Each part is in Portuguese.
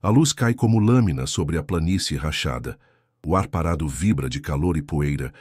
A luz cai como lâmina sobre a planície rachada. O ar parado vibra de calor e poeira.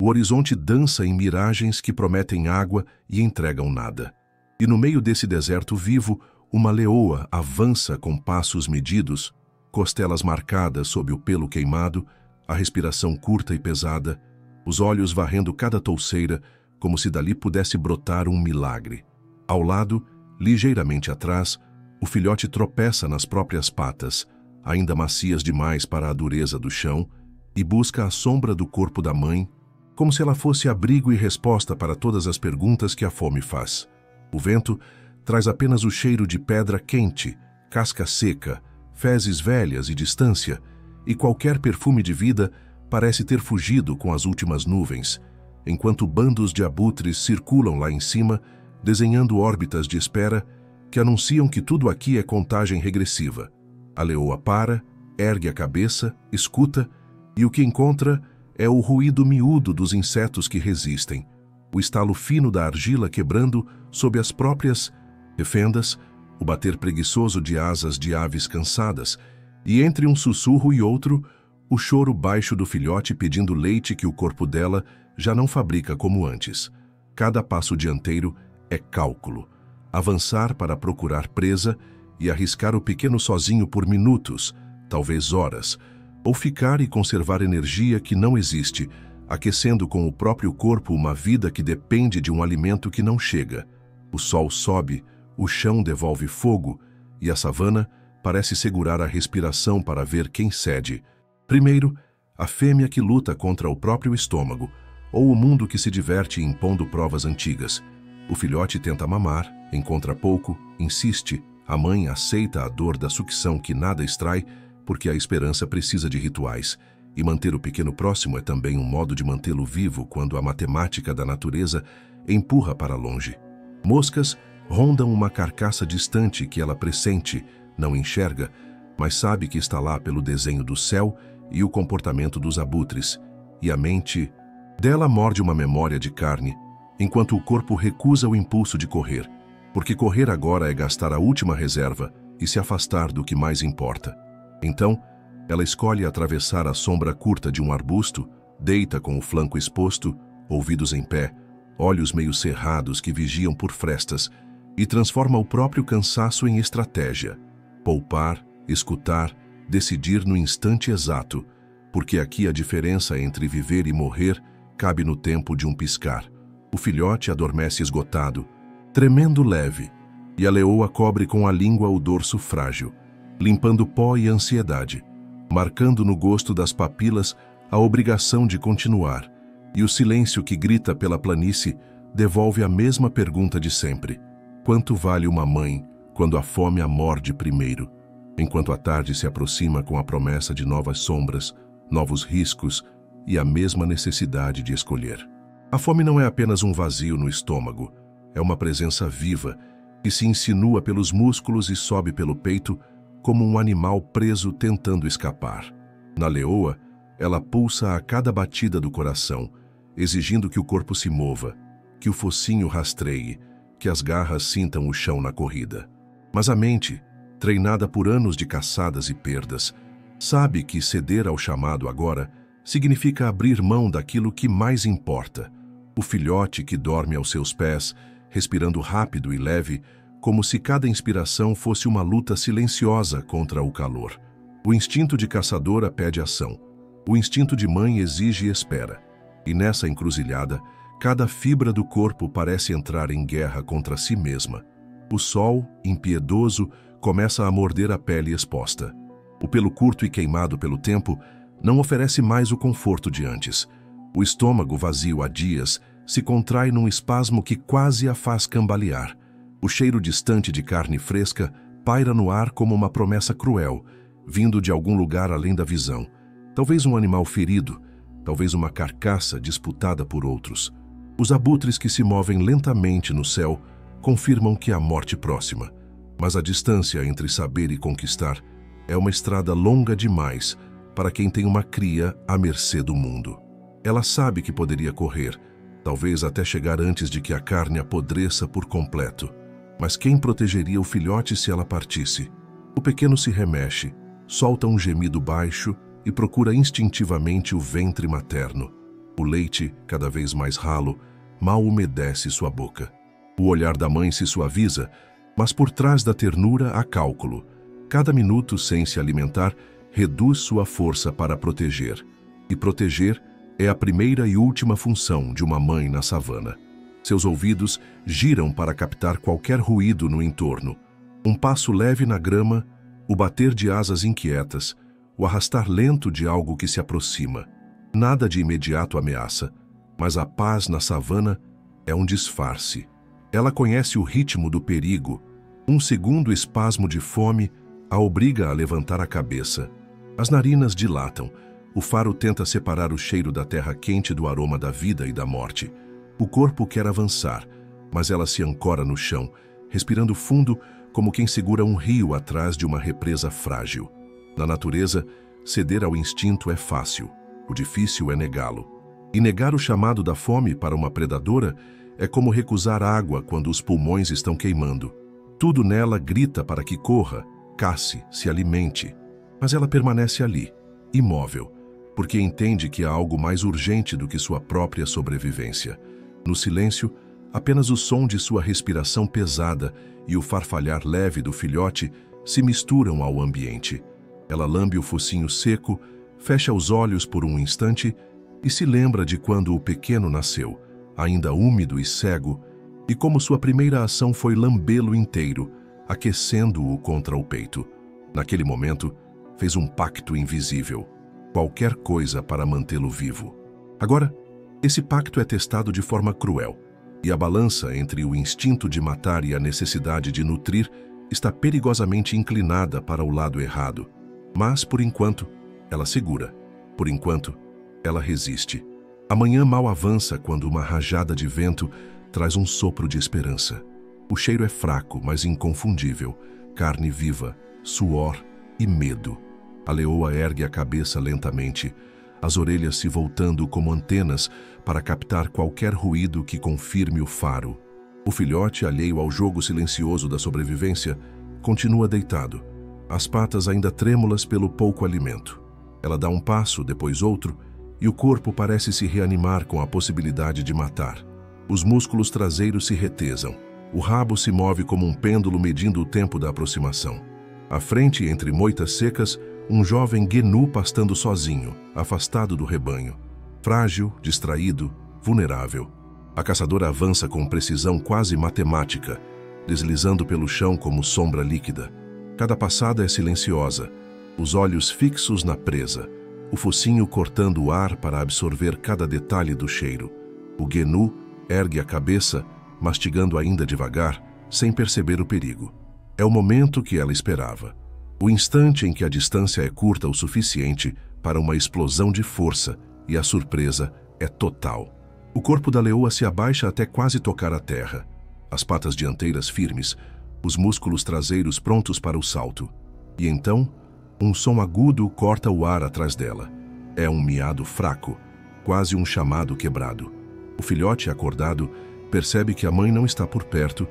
O horizonte dança em miragens que prometem água e entregam nada. E no meio desse deserto vivo, uma leoa avança com passos medidos, costelas marcadas sob o pelo queimado, a respiração curta e pesada, os olhos varrendo cada touceira, como se dali pudesse brotar um milagre. Ao lado, ligeiramente atrás, o filhote tropeça nas próprias patas, ainda macias demais para a dureza do chão, e busca a sombra do corpo da mãe, como se ela fosse abrigo e resposta para todas as perguntas que a fome faz. O vento traz apenas o cheiro de pedra quente, casca seca, fezes velhas e distância, e qualquer perfume de vida parece ter fugido com as últimas nuvens, enquanto bandos de abutres circulam lá em cima, desenhando órbitas de espera que anunciam que tudo aqui é contagem regressiva. A leoa para, ergue a cabeça, escuta, e o que encontra é o ruído miúdo dos insetos que resistem, o estalo fino da argila quebrando sob as próprias fendas, o bater preguiçoso de asas de aves cansadas, e entre um sussurro e outro, o choro baixo do filhote pedindo leite que o corpo dela já não fabrica como antes. Cada passo dianteiro é cálculo. Avançar para procurar presa e arriscar o pequeno sozinho por minutos, talvez horas, ou ficar e conservar energia que não existe, aquecendo com o próprio corpo uma vida que depende de um alimento que não chega. O sol sobe, o chão devolve fogo, e a savana parece segurar a respiração para ver quem cede. Primeiro, a fêmea que luta contra o próprio estômago, ou o mundo que se diverte impondo provas antigas. O filhote tenta mamar, encontra pouco, insiste, a mãe aceita a dor da sucção que nada extrai, porque a esperança precisa de rituais, e manter o pequeno próximo é também um modo de mantê-lo vivo quando a matemática da natureza empurra para longe. Moscas rondam uma carcaça distante que ela pressente, não enxerga, mas sabe que está lá pelo desenho do céu e o comportamento dos abutres, e a mente dela morde uma memória de carne, enquanto o corpo recusa o impulso de correr, porque correr agora é gastar a última reserva e se afastar do que mais importa. Então, ela escolhe atravessar a sombra curta de um arbusto, deita com o flanco exposto, ouvidos em pé, olhos meio cerrados que vigiam por frestas, e transforma o próprio cansaço em estratégia. Poupar, escutar, decidir no instante exato, porque aqui a diferença entre viver e morrer cabe no tempo de um piscar. O filhote adormece esgotado, tremendo leve, e a leoa cobre com a língua o dorso frágil, limpando pó e ansiedade, marcando no gosto das papilas a obrigação de continuar, e o silêncio que grita pela planície devolve a mesma pergunta de sempre: quanto vale uma mãe quando a fome a morde primeiro? Enquanto a tarde se aproxima com a promessa de novas sombras, novos riscos e a mesma necessidade de escolher. A fome não é apenas um vazio no estômago, é uma presença viva que se insinua pelos músculos e sobe pelo peito como um animal preso tentando escapar. Na leoa, ela pulsa a cada batida do coração, exigindo que o corpo se mova, que o focinho rastreie, que as garras sintam o chão na corrida. Mas a mente, treinada por anos de caçadas e perdas, sabe que ceder ao chamado agora significa abrir mão daquilo que mais importa. O filhote que dorme aos seus pés, respirando rápido e leve, como se cada inspiração fosse uma luta silenciosa contra o calor. O instinto de caçadora pede ação. O instinto de mãe exige espera. E nessa encruzilhada, cada fibra do corpo parece entrar em guerra contra si mesma. O sol, impiedoso, começa a morder a pele exposta. O pelo curto e queimado pelo tempo não oferece mais o conforto de antes. O estômago, vazio há dias, se contrai num espasmo que quase a faz cambalear. O cheiro distante de carne fresca paira no ar como uma promessa cruel, vindo de algum lugar além da visão. Talvez um animal ferido, talvez uma carcaça disputada por outros. Os abutres que se movem lentamente no céu confirmam que há morte próxima. Mas a distância entre saber e conquistar é uma estrada longa demais para quem tem uma cria à mercê do mundo. Ela sabe que poderia correr, talvez até chegar antes de que a carne apodreça por completo. Mas quem protegeria o filhote se ela partisse? O pequeno se remexe, solta um gemido baixo e procura instintivamente o ventre materno. O leite, cada vez mais ralo, mal umedece sua boca. O olhar da mãe se suaviza, mas por trás da ternura há cálculo. Cada minuto sem se alimentar reduz sua força para proteger. E proteger é a primeira e última função de uma mãe na savana. Seus ouvidos giram para captar qualquer ruído no entorno. Um passo leve na grama, o bater de asas inquietas, o arrastar lento de algo que se aproxima. Nada de imediato ameaça, mas a paz na savana é um disfarce. Ela conhece o ritmo do perigo. Um segundo espasmo de fome a obriga a levantar a cabeça. As narinas dilatam. O faro tenta separar o cheiro da terra quente do aroma da vida e da morte. O corpo quer avançar, mas ela se ancora no chão, respirando fundo como quem segura um rio atrás de uma represa frágil. Na natureza, ceder ao instinto é fácil. O difícil é negá-lo. E negar o chamado da fome para uma predadora é como recusar água quando os pulmões estão queimando. Tudo nela grita para que corra, casse, se alimente. Mas ela permanece ali, imóvel, porque entende que há algo mais urgente do que sua própria sobrevivência. No silêncio, apenas o som de sua respiração pesada e o farfalhar leve do filhote se misturam ao ambiente. Ela lambe o focinho seco, fecha os olhos por um instante e se lembra de quando o pequeno nasceu, ainda úmido e cego, e como sua primeira ação foi lambê-lo inteiro, aquecendo-o contra o peito. Naquele momento, fez um pacto invisível, qualquer coisa para mantê-lo vivo. Agora, esse pacto é testado de forma cruel, e a balança entre o instinto de matar e a necessidade de nutrir está perigosamente inclinada para o lado errado. Mas, por enquanto, ela segura. Por enquanto, ela resiste. A manhã mal avança quando uma rajada de vento traz um sopro de esperança. O cheiro é fraco, mas inconfundível. Carne viva, suor e medo. A leoa ergue a cabeça lentamente, as orelhas se voltando como antenas para captar qualquer ruído que confirme o faro. O filhote, alheio ao jogo silencioso da sobrevivência, continua deitado, as patas ainda trêmulas pelo pouco alimento. Ela dá um passo, depois outro, e o corpo parece se reanimar com a possibilidade de matar. Os músculos traseiros se retesam. O rabo se move como um pêndulo medindo o tempo da aproximação. À frente, entre moitas secas, um jovem gnu pastando sozinho, afastado do rebanho. Frágil, distraído, vulnerável. A caçadora avança com precisão quase matemática, deslizando pelo chão como sombra líquida. Cada passada é silenciosa, os olhos fixos na presa, o focinho cortando o ar para absorver cada detalhe do cheiro. O gnu ergue a cabeça, mastigando ainda devagar, sem perceber o perigo. É o momento que ela esperava. O instante em que a distância é curta o suficiente para uma explosão de força e a surpresa é total. O corpo da leoa se abaixa até quase tocar a terra. As patas dianteiras firmes, os músculos traseiros prontos para o salto. E então, um som agudo corta o ar atrás dela. É um miado fraco, quase um chamado quebrado. O filhote, acordado, percebe que a mãe não está por perto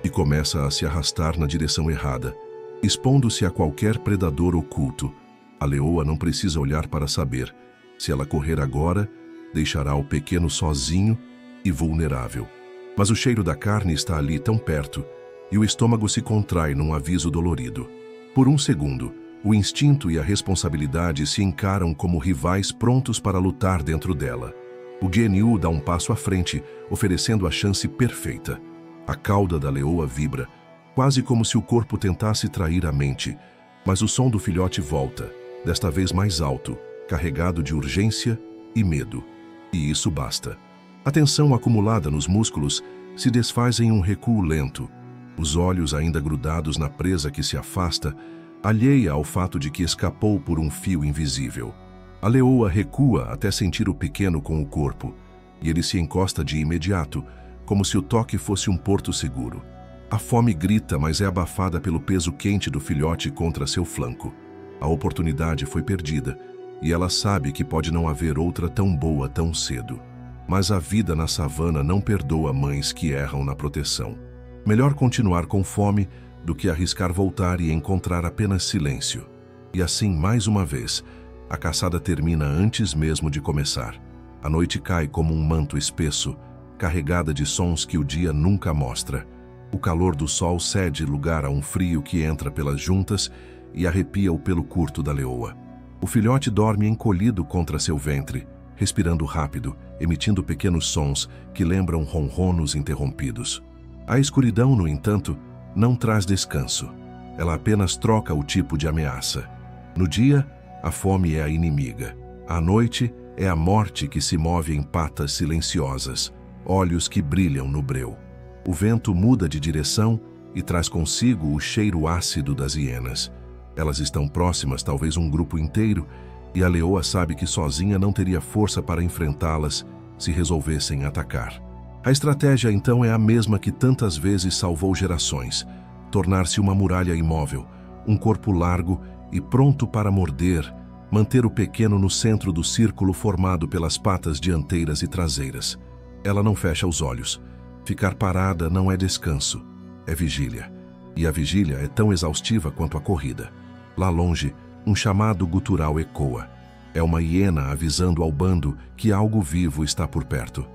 e começa a se arrastar na direção errada, expondo-se a qualquer predador oculto. A leoa não precisa olhar para saber. Se ela correr agora, deixará o pequeno sozinho e vulnerável. Mas o cheiro da carne está ali tão perto, e o estômago se contrai num aviso dolorido. Por um segundo, o instinto e a responsabilidade se encaram como rivais prontos para lutar dentro dela. O gnu dá um passo à frente, oferecendo a chance perfeita. A cauda da leoa vibra, quase como se o corpo tentasse trair a mente, mas o som do filhote volta, desta vez mais alto, carregado de urgência e medo. E isso basta. A tensão acumulada nos músculos se desfaz em um recuo lento, os olhos ainda grudados na presa que se afasta, alheia ao fato de que escapou por um fio invisível. A leoa recua até sentir o pequeno com o corpo, e ele se encosta de imediato, como se o toque fosse um porto seguro. A fome grita, mas é abafada pelo peso quente do filhote contra seu flanco. A oportunidade foi perdida, e ela sabe que pode não haver outra tão boa tão cedo. Mas a vida na savana não perdoa mães que erram na proteção. Melhor continuar com fome do que arriscar voltar e encontrar apenas silêncio. E assim, mais uma vez, a caçada termina antes mesmo de começar. A noite cai como um manto espesso, carregada de sons que o dia nunca mostra. O calor do sol cede lugar a um frio que entra pelas juntas e arrepia o pelo curto da leoa. O filhote dorme encolhido contra seu ventre, respirando rápido, emitindo pequenos sons que lembram ronronos interrompidos. A escuridão, no entanto, não traz descanso. Ela apenas troca o tipo de ameaça. No dia, a fome é a inimiga. À noite, é a morte que se move em patas silenciosas, olhos que brilham no breu. O vento muda de direção e traz consigo o cheiro ácido das hienas. Elas estão próximas, talvez um grupo inteiro, e a leoa sabe que sozinha não teria força para enfrentá-las se resolvessem atacar. A estratégia, então, é a mesma que tantas vezes salvou gerações: tornar-se uma muralha imóvel, um corpo largo e pronto para morder, manter o pequeno no centro do círculo formado pelas patas dianteiras e traseiras. Ela não fecha os olhos. Ficar parada não é descanso, é vigília. E a vigília é tão exaustiva quanto a corrida. Lá longe, um chamado gutural ecoa. É uma hiena avisando ao bando que algo vivo está por perto.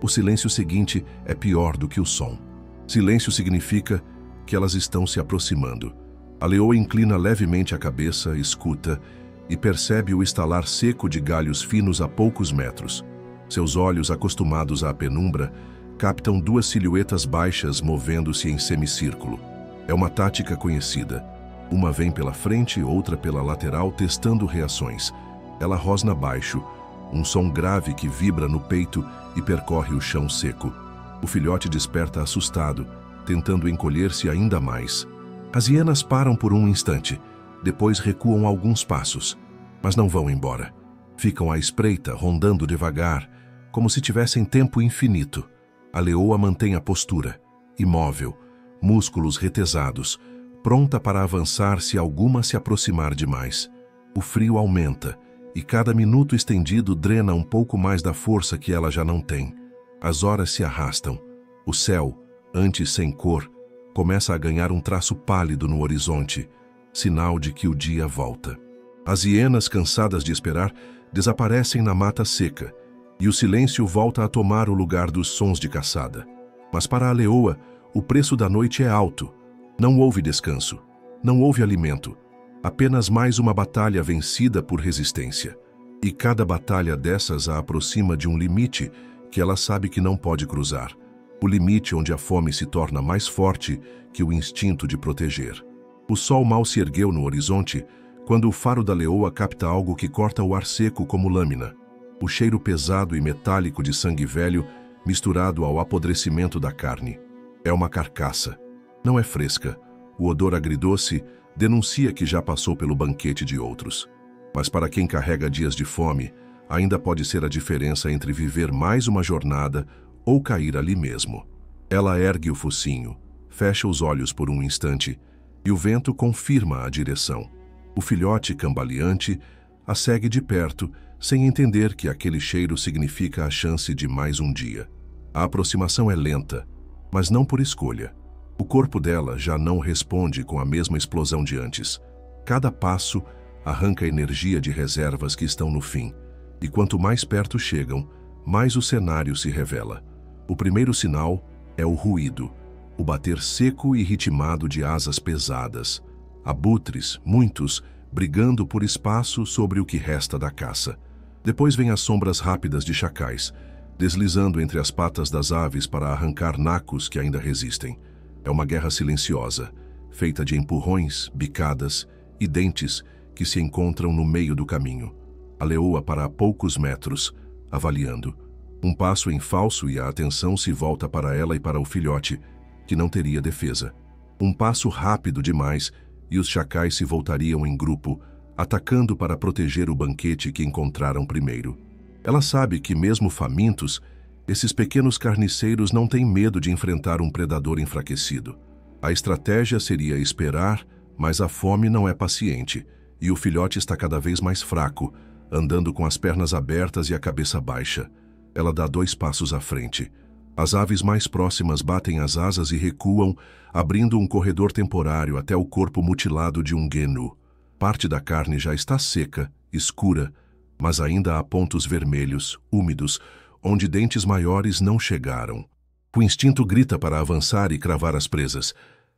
O silêncio seguinte é pior do que o som. Silêncio significa que elas estão se aproximando. A leoa inclina levemente a cabeça, escuta e percebe o estalar seco de galhos finos a poucos metros. Seus olhos, acostumados à penumbra, captam duas silhuetas baixas movendo-se em semicírculo. É uma tática conhecida. Uma vem pela frente, outra pela lateral, testando reações. Ela rosna baixo, um som grave que vibra no peito e percorre o chão seco. O filhote desperta assustado, tentando encolher-se ainda mais. As hienas param por um instante, depois recuam alguns passos, mas não vão embora. Ficam à espreita, rondando devagar, como se tivessem tempo infinito. A leoa mantém a postura, imóvel, músculos retesados, pronta para avançar se alguma se aproximar demais. O frio aumenta, e cada minuto estendido drena um pouco mais da força que ela já não tem. As horas se arrastam. O céu, antes sem cor, começa a ganhar um traço pálido no horizonte, sinal de que o dia volta. As hienas, cansadas de esperar, desaparecem na mata seca, e o silêncio volta a tomar o lugar dos sons de caçada. Mas para a leoa, o preço da noite é alto. Não houve descanso, não houve alimento, apenas mais uma batalha vencida por resistência. E cada batalha dessas a aproxima de um limite que ela sabe que não pode cruzar. O limite onde a fome se torna mais forte que o instinto de proteger. O sol mal se ergueu no horizonte quando o faro da leoa capta algo que corta o ar seco como lâmina. O cheiro pesado e metálico de sangue velho misturado ao apodrecimento da carne. É uma carcaça. Não é fresca. O odor agridoce denuncia que já passou pelo banquete de outros. Mas para quem carrega dias de fome, ainda pode ser a diferença entre viver mais uma jornada ou cair ali mesmo. Ela ergue o focinho, fecha os olhos por um instante e o vento confirma a direção. O filhote cambaleante a segue de perto, sem entender que aquele cheiro significa a chance de mais um dia. A aproximação é lenta, mas não por escolha. O corpo dela já não responde com a mesma explosão de antes. Cada passo arranca energia de reservas que estão no fim, e quanto mais perto chegam, mais o cenário se revela. O primeiro sinal é o ruído, o bater seco e ritmado de asas pesadas. Abutres, muitos, brigando por espaço sobre o que resta da caça. Depois vêm as sombras rápidas de chacais, deslizando entre as patas das aves para arrancar nacos que ainda resistem. É uma guerra silenciosa, feita de empurrões, bicadas e dentes que se encontram no meio do caminho. A leoa para a poucos metros, avaliando. Um passo em falso e a atenção se volta para ela e para o filhote, que não teria defesa. Um passo rápido demais e os chacais se voltariam em grupo, atacando para proteger o banquete que encontraram primeiro. Ela sabe que, mesmo famintos, esses pequenos carniceiros não têm medo de enfrentar um predador enfraquecido. A estratégia seria esperar, mas a fome não é paciente, e o filhote está cada vez mais fraco, andando com as pernas abertas e a cabeça baixa. Ela dá 2 passos à frente. As aves mais próximas batem as asas e recuam, abrindo um corredor temporário até o corpo mutilado de um gnu. Parte da carne já está seca, escura, mas ainda há pontos vermelhos, úmidos, onde dentes maiores não chegaram. O instinto grita para avançar e cravar as presas,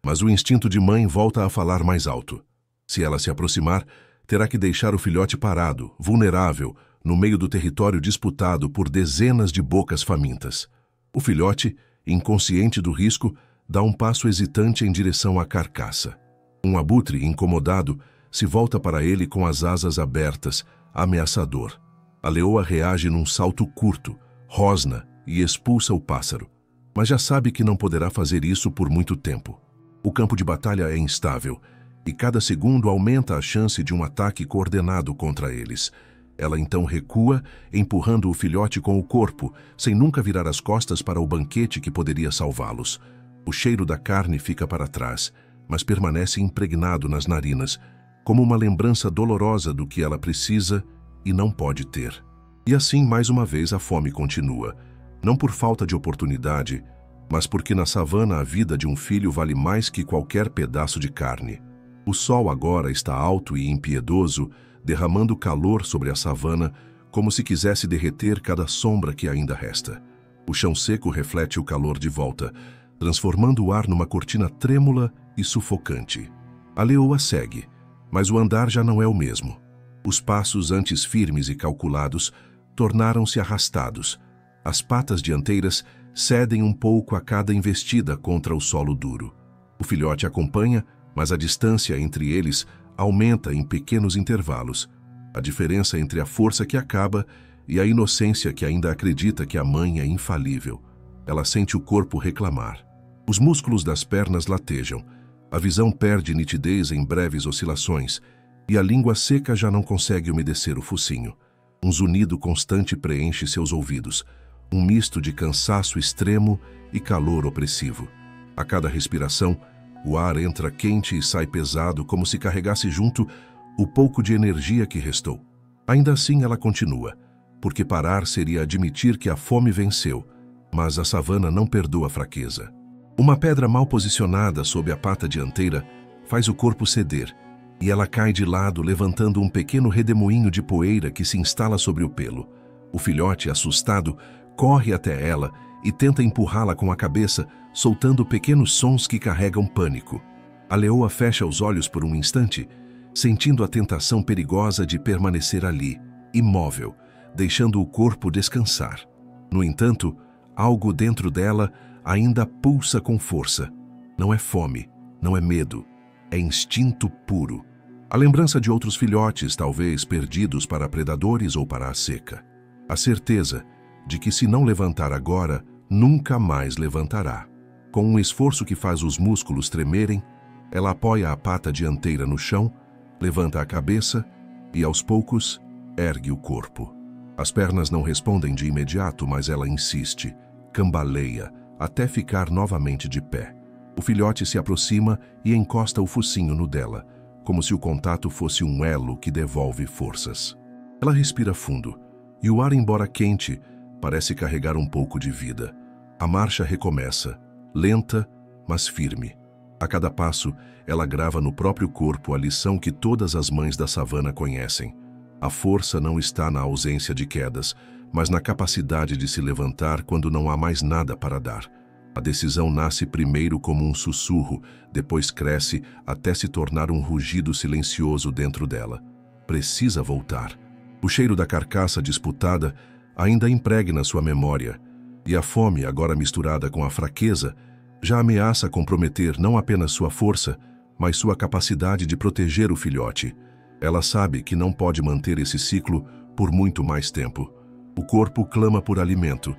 mas o instinto de mãe volta a falar mais alto. Se ela se aproximar, terá que deixar o filhote parado, vulnerável, no meio do território disputado por dezenas de bocas famintas. O filhote, inconsciente do risco, dá um passo hesitante em direção à carcaça. Um abutre, incomodado, se volta para ele com as asas abertas, ameaçador. A leoa reage num salto curto, rosna e expulsa o pássaro, mas já sabe que não poderá fazer isso por muito tempo. O campo de batalha é instável, e cada segundo aumenta a chance de um ataque coordenado contra eles. Ela então recua, empurrando o filhote com o corpo, sem nunca virar as costas para o banquete que poderia salvá-los. O cheiro da carne fica para trás, mas permanece impregnado nas narinas, como uma lembrança dolorosa do que ela precisa e não pode ter. E assim, mais uma vez, a fome continua, não por falta de oportunidade, mas porque na savana a vida de um filho vale mais que qualquer pedaço de carne. O sol agora está alto e impiedoso, derramando calor sobre a savana, como se quisesse derreter cada sombra que ainda resta. O chão seco reflete o calor de volta, transformando o ar numa cortina trêmula e sufocante. A leoa segue, mas o andar já não é o mesmo. Os passos antes firmes e calculados tornaram-se arrastados. As patas dianteiras cedem um pouco a cada investida contra o solo duro. O filhote acompanha, mas a distância entre eles aumenta em pequenos intervalos. A diferença entre a força que acaba e a inocência que ainda acredita que a mãe é infalível. Ela sente o corpo reclamar. Os músculos das pernas latejam. A visão perde nitidez em breves oscilações e a língua seca já não consegue umedecer o focinho. Um zunido constante preenche seus ouvidos, um misto de cansaço extremo e calor opressivo. A cada respiração, o ar entra quente e sai pesado, como se carregasse junto o pouco de energia que restou. Ainda assim ela continua, porque parar seria admitir que a fome venceu, mas a savana não perdoa a fraqueza. Uma pedra mal posicionada sob a pata dianteira faz o corpo ceder, e ela cai de lado, levantando um pequeno redemoinho de poeira que se instala sobre o pelo. O filhote, assustado, corre até ela e tenta empurrá-la com a cabeça, soltando pequenos sons que carregam pânico. A leoa fecha os olhos por um instante, sentindo a tentação perigosa de permanecer ali, imóvel, deixando o corpo descansar. No entanto, algo dentro dela ainda pulsa com força. Não é fome, não é medo, é instinto puro. A lembrança de outros filhotes, talvez perdidos para predadores ou para a seca. A certeza de que se não levantar agora, nunca mais levantará. Com um esforço que faz os músculos tremerem, ela apoia a pata dianteira no chão, levanta a cabeça e, aos poucos, ergue o corpo. As pernas não respondem de imediato, mas ela insiste, cambaleia, até ficar novamente de pé. O filhote se aproxima e encosta o focinho no dela, como se o contato fosse um elo que devolve forças. Ela respira fundo, e o ar, embora quente, parece carregar um pouco de vida. A marcha recomeça, lenta, mas firme. A cada passo, ela grava no próprio corpo a lição que todas as mães da savana conhecem. A força não está na ausência de quedas, mas na capacidade de se levantar quando não há mais nada para dar. A decisão nasce primeiro como um sussurro, depois cresce até se tornar um rugido silencioso dentro dela. Precisa voltar. O cheiro da carcaça disputada ainda impregna sua memória, e a fome, agora misturada com a fraqueza, já ameaça comprometer não apenas sua força, mas sua capacidade de proteger o filhote. Ela sabe que não pode manter esse ciclo por muito mais tempo. O corpo clama por alimento,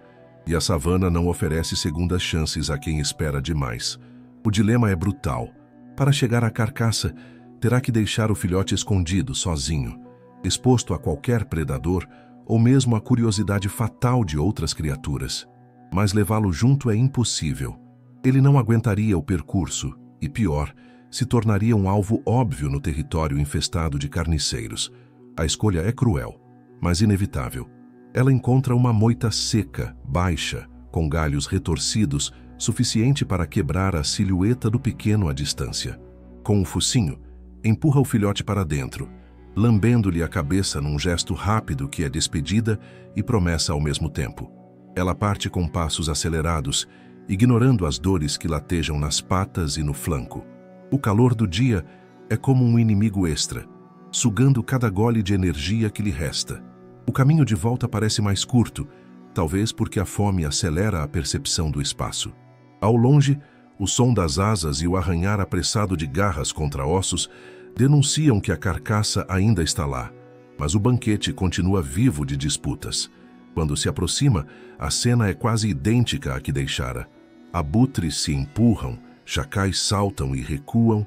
e a savana não oferece segundas chances a quem espera demais. O dilema é brutal. Para chegar à carcaça, terá que deixar o filhote escondido, sozinho, exposto a qualquer predador ou mesmo à curiosidade fatal de outras criaturas. Mas levá-lo junto é impossível. Ele não aguentaria o percurso e, pior, se tornaria um alvo óbvio no território infestado de carniceiros. A escolha é cruel, mas inevitável. Ela encontra uma moita seca, baixa, com galhos retorcidos, suficiente para quebrar a silhueta do pequeno à distância. Com o focinho, empurra o filhote para dentro, lambendo-lhe a cabeça num gesto rápido que é despedida e promessa ao mesmo tempo. Ela parte com passos acelerados, ignorando as dores que latejam nas patas e no flanco. O calor do dia é como um inimigo extra, sugando cada gole de energia que lhe resta. O caminho de volta parece mais curto, talvez porque a fome acelera a percepção do espaço. Ao longe, o som das asas e o arranhar apressado de garras contra ossos denunciam que a carcaça ainda está lá, mas o banquete continua vivo de disputas. Quando se aproxima, a cena é quase idêntica à que deixara. Abutres se empurram, chacais saltam e recuam,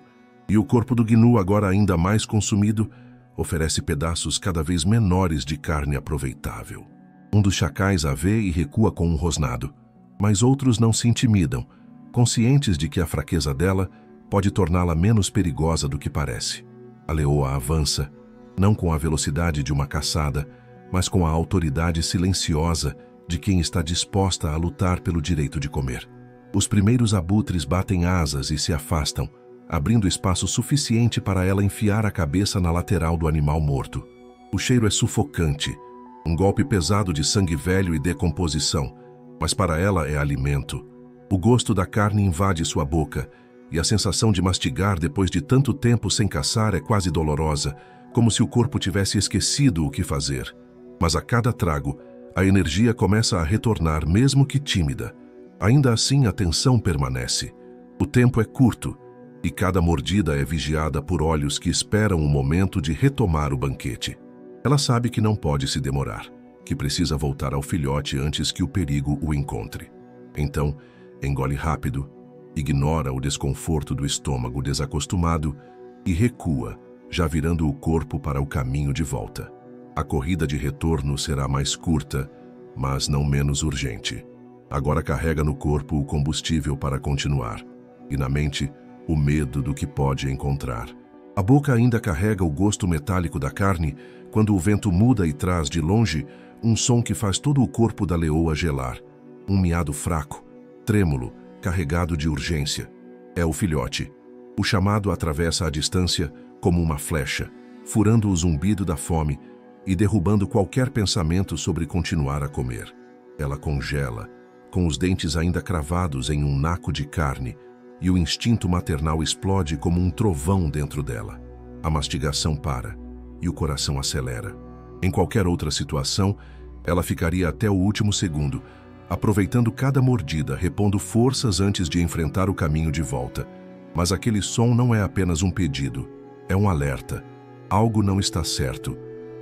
e o corpo do gnu, agora ainda mais consumido, oferece pedaços cada vez menores de carne aproveitável. Um dos chacais a vê e recua com um rosnado, mas outros não se intimidam, conscientes de que a fraqueza dela pode torná-la menos perigosa do que parece. A leoa avança, não com a velocidade de uma caçada, mas com a autoridade silenciosa de quem está disposta a lutar pelo direito de comer. Os primeiros abutres batem asas e se afastam, abrindo espaço suficiente para ela enfiar a cabeça na lateral do animal morto. O cheiro é sufocante, um golpe pesado de sangue velho e decomposição, mas para ela é alimento. O gosto da carne invade sua boca, e a sensação de mastigar depois de tanto tempo sem caçar é quase dolorosa, como se o corpo tivesse esquecido o que fazer. Mas a cada trago, a energia começa a retornar, mesmo que tímida. Ainda assim, a tensão permanece. O tempo é curto, e cada mordida é vigiada por olhos que esperam o momento de retomar o banquete. Ela sabe que não pode se demorar, que precisa voltar ao filhote antes que o perigo o encontre. Então, engole rápido, ignora o desconforto do estômago desacostumado e recua, já virando o corpo para o caminho de volta. A corrida de retorno será mais curta, mas não menos urgente. Agora carrega no corpo o combustível para continuar, e na mente, o medo do que pode encontrar. A boca ainda carrega o gosto metálico da carne quando o vento muda e traz de longe um som que faz todo o corpo da leoa gelar. Um miado fraco, trêmulo, carregado de urgência. É o filhote. O chamado atravessa a distância como uma flecha, furando o zumbido da fome e derrubando qualquer pensamento sobre continuar a comer. Ela congela, com os dentes ainda cravados em um naco de carne, e o instinto maternal explode como um trovão dentro dela. A mastigação para, e o coração acelera. Em qualquer outra situação, ela ficaria até o último segundo, aproveitando cada mordida, repondo forças antes de enfrentar o caminho de volta. Mas aquele som não é apenas um pedido, é um alerta. Algo não está certo.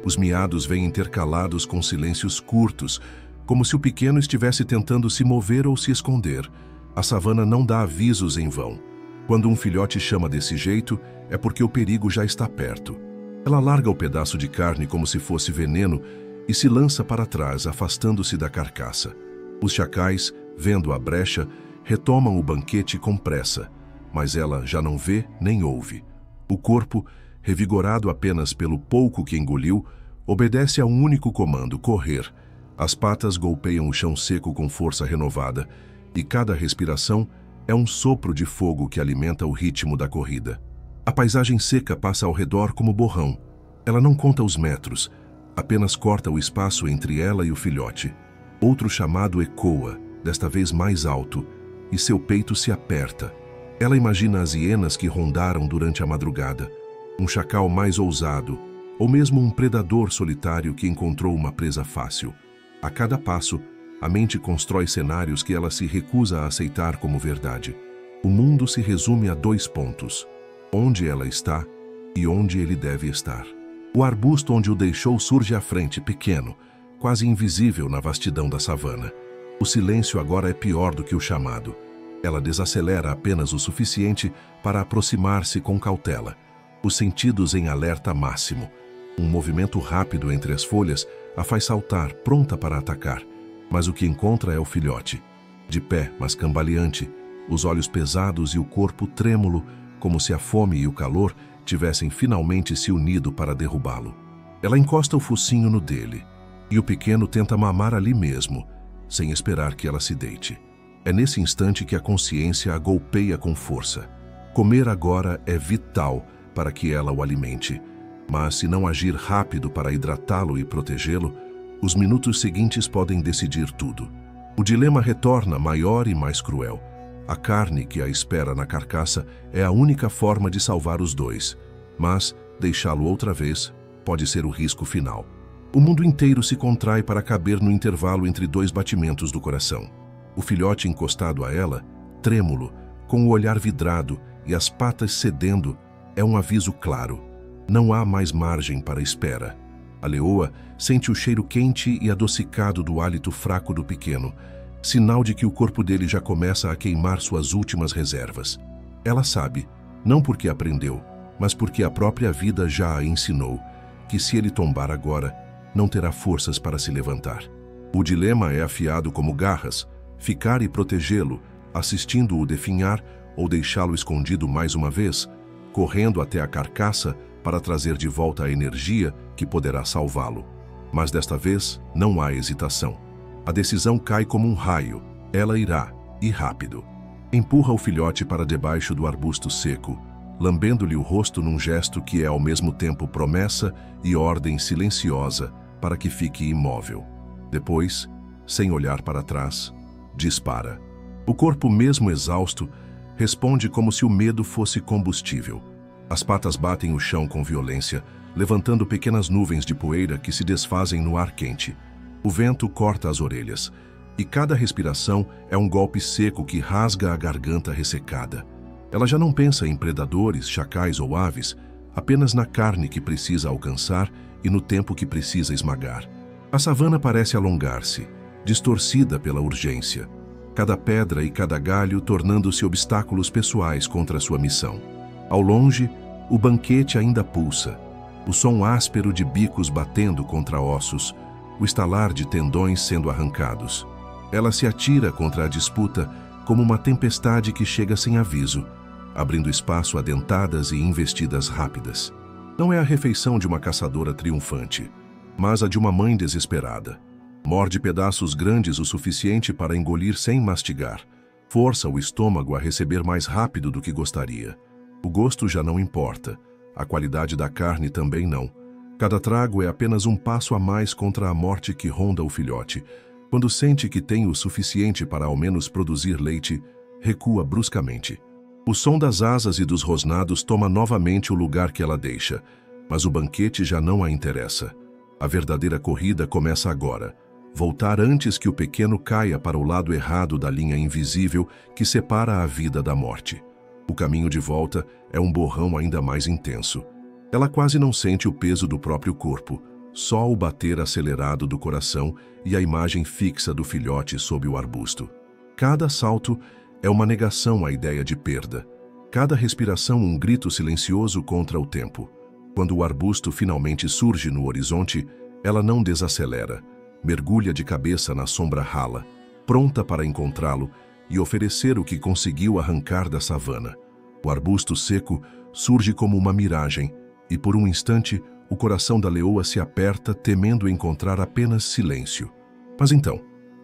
Os miados vêm intercalados com silêncios curtos, como se o pequeno estivesse tentando se mover ou se esconder. A savana não dá avisos em vão. Quando um filhote chama desse jeito, é porque o perigo já está perto. Ela larga o pedaço de carne como se fosse veneno e se lança para trás, afastando-se da carcaça. Os chacais, vendo a brecha, retomam o banquete com pressa, mas ela já não vê nem ouve. O corpo, revigorado apenas pelo pouco que engoliu, obedece a um único comando: correr. As patas golpeiam o chão seco com força renovada, e cada respiração é um sopro de fogo que alimenta o ritmo da corrida. A paisagem seca passa ao redor como borrão. Ela não conta os metros, apenas corta o espaço entre ela e o filhote. Outro chamado ecoa, desta vez mais alto, e seu peito se aperta. Ela imagina as hienas que rondaram durante a madrugada, um chacal mais ousado, ou mesmo um predador solitário que encontrou uma presa fácil. A cada passo, a mente constrói cenários que ela se recusa a aceitar como verdade. O mundo se resume a 2 pontos: onde ela está e onde ele deve estar. O arbusto onde o deixou surge à frente, pequeno, quase invisível na vastidão da savana. O silêncio agora é pior do que o chamado. Ela desacelera apenas o suficiente para aproximar-se com cautela, os sentidos em alerta máximo. Um movimento rápido entre as folhas a faz saltar, pronta para atacar. Mas o que encontra é o filhote. De pé, mas cambaleante, os olhos pesados e o corpo trêmulo, como se a fome e o calor tivessem finalmente se unido para derrubá-lo. Ela encosta o focinho no dele, e o pequeno tenta mamar ali mesmo, sem esperar que ela se deite. É nesse instante que a consciência a golpeia com força. Comer agora é vital para que ela o alimente. Mas se não agir rápido para hidratá-lo e protegê-lo, os minutos seguintes podem decidir tudo. O dilema retorna maior e mais cruel. A carne que a espera na carcaça é a única forma de salvar os dois, mas deixá-lo outra vez pode ser o risco final. O mundo inteiro se contrai para caber no intervalo entre dois batimentos do coração. O filhote encostado a ela, trêmulo, com o olhar vidrado e as patas cedendo, é um aviso claro. Não há mais margem para espera. A leoa sente o cheiro quente e adocicado do hálito fraco do pequeno, sinal de que o corpo dele já começa a queimar suas últimas reservas. Ela sabe, não porque aprendeu, mas porque a própria vida já a ensinou, que se ele tombar agora, não terá forças para se levantar. O dilema é afiado como garras: ficar e protegê-lo, assistindo-o definhar, ou deixá-lo escondido mais uma vez, correndo até a carcaça para trazer de volta a energia que poderá salvá-lo. Mas desta vez não há hesitação. A decisão cai como um raio. Ela irá, e rápido. Empurra o filhote para debaixo do arbusto seco, lambendo-lhe o rosto num gesto que é ao mesmo tempo promessa e ordem silenciosa para que fique imóvel. Depois, sem olhar para trás, dispara. O corpo, mesmo exausto, responde como se o medo fosse combustível. As patas batem o chão com violência, levantando pequenas nuvens de poeira que se desfazem no ar quente. O vento corta as orelhas, e cada respiração é um golpe seco que rasga a garganta ressecada. Ela já não pensa em predadores, chacais ou aves, apenas na carne que precisa alcançar e no tempo que precisa esmagar. A savana parece alongar-se, distorcida pela urgência, cada pedra e cada galho tornando-se obstáculos pessoais contra sua missão. Ao longe, o banquete ainda pulsa, o som áspero de bicos batendo contra ossos, o estalar de tendões sendo arrancados. Ela se atira contra a disputa como uma tempestade que chega sem aviso, abrindo espaço a dentadas e investidas rápidas. Não é a refeição de uma caçadora triunfante, mas a de uma mãe desesperada. Morde pedaços grandes o suficiente para engolir sem mastigar. Força o estômago a receber mais rápido do que gostaria. O gosto já não importa, a qualidade da carne também não. Cada trago é apenas um passo a mais contra a morte que ronda o filhote. Quando sente que tem o suficiente para ao menos produzir leite, recua bruscamente. O som das asas e dos rosnados toma novamente o lugar que ela deixa, mas o banquete já não a interessa. A verdadeira corrida começa agora. Voltar antes que o pequeno caia para o lado errado da linha invisível que separa a vida da morte. O caminho de volta é um borrão ainda mais intenso. Ela quase não sente o peso do próprio corpo, só o bater acelerado do coração e a imagem fixa do filhote sob o arbusto. Cada salto é uma negação à ideia de perda. Cada respiração um grito silencioso contra o tempo. Quando o arbusto finalmente surge no horizonte, ela não desacelera. Mergulha de cabeça na sombra rala, pronta para encontrá-lo e oferecer o que conseguiu arrancar da savana. O arbusto seco surge como uma miragem, e por um instante o coração da leoa se aperta, temendo encontrar apenas silêncio. Mas então,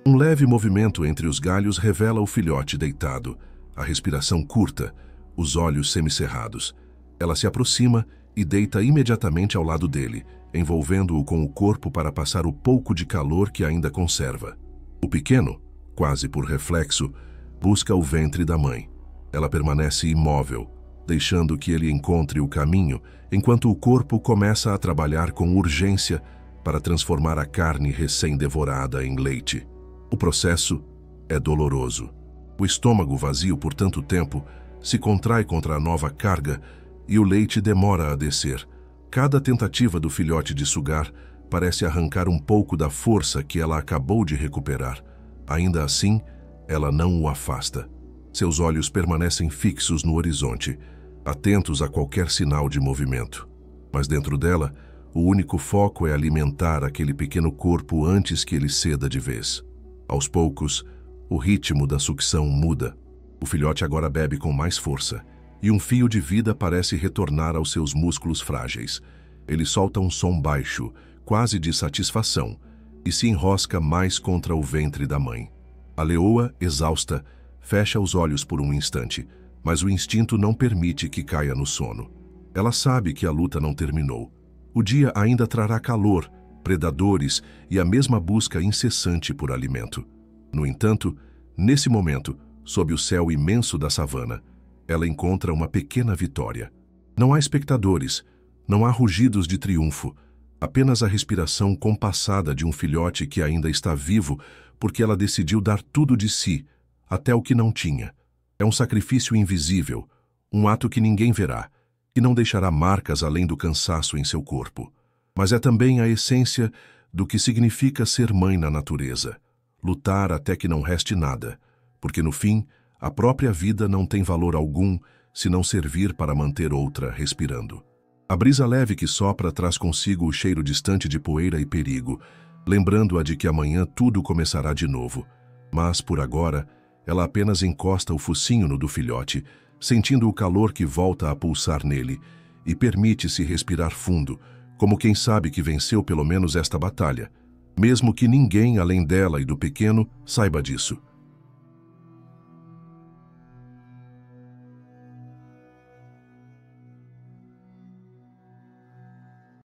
um leve movimento entre os galhos revela o filhote deitado, a respiração curta, os olhos semicerrados. Ela se aproxima e deita imediatamente ao lado dele, envolvendo-o com o corpo para passar o pouco de calor que ainda conserva. O pequeno, quase por reflexo, busca o ventre da mãe. Ela permanece imóvel, deixando que ele encontre o caminho, enquanto o corpo começa a trabalhar com urgência para transformar a carne recém-devorada em leite. O processo é doloroso. O estômago vazio por tanto tempo se contrai contra a nova carga e o leite demora a descer. Cada tentativa do filhote de sugar parece arrancar um pouco da força que ela acabou de recuperar. Ainda assim, ela não o afasta. Seus olhos permanecem fixos no horizonte, atentos a qualquer sinal de movimento. Mas dentro dela, o único foco é alimentar aquele pequeno corpo antes que ele ceda de vez. Aos poucos, o ritmo da sucção muda. O filhote agora bebe com mais força, e um fio de vida parece retornar aos seus músculos frágeis. Ele solta um som baixo, quase de satisfação, e se enrosca mais contra o ventre da mãe. A leoa, exausta, fecha os olhos por um instante, mas o instinto não permite que caia no sono. Ela sabe que a luta não terminou. O dia ainda trará calor, predadores e a mesma busca incessante por alimento. No entanto, nesse momento, sob o céu imenso da savana, ela encontra uma pequena vitória. Não há espectadores, não há rugidos de triunfo, apenas a respiração compassada de um filhote que ainda está vivo porque ela decidiu dar tudo de si, até o que não tinha. É um sacrifício invisível, um ato que ninguém verá, que não deixará marcas além do cansaço em seu corpo. Mas é também a essência do que significa ser mãe na natureza, lutar até que não reste nada, porque no fim, a própria vida não tem valor algum se não servir para manter outra respirando. A brisa leve que sopra traz consigo o cheiro distante de poeira e perigo, lembrando-a de que amanhã tudo começará de novo. Mas, por agora, ela apenas encosta o focinho no do filhote, sentindo o calor que volta a pulsar nele, e permite-se respirar fundo, como quem sabe que venceu pelo menos esta batalha, mesmo que ninguém além dela e do pequeno saiba disso.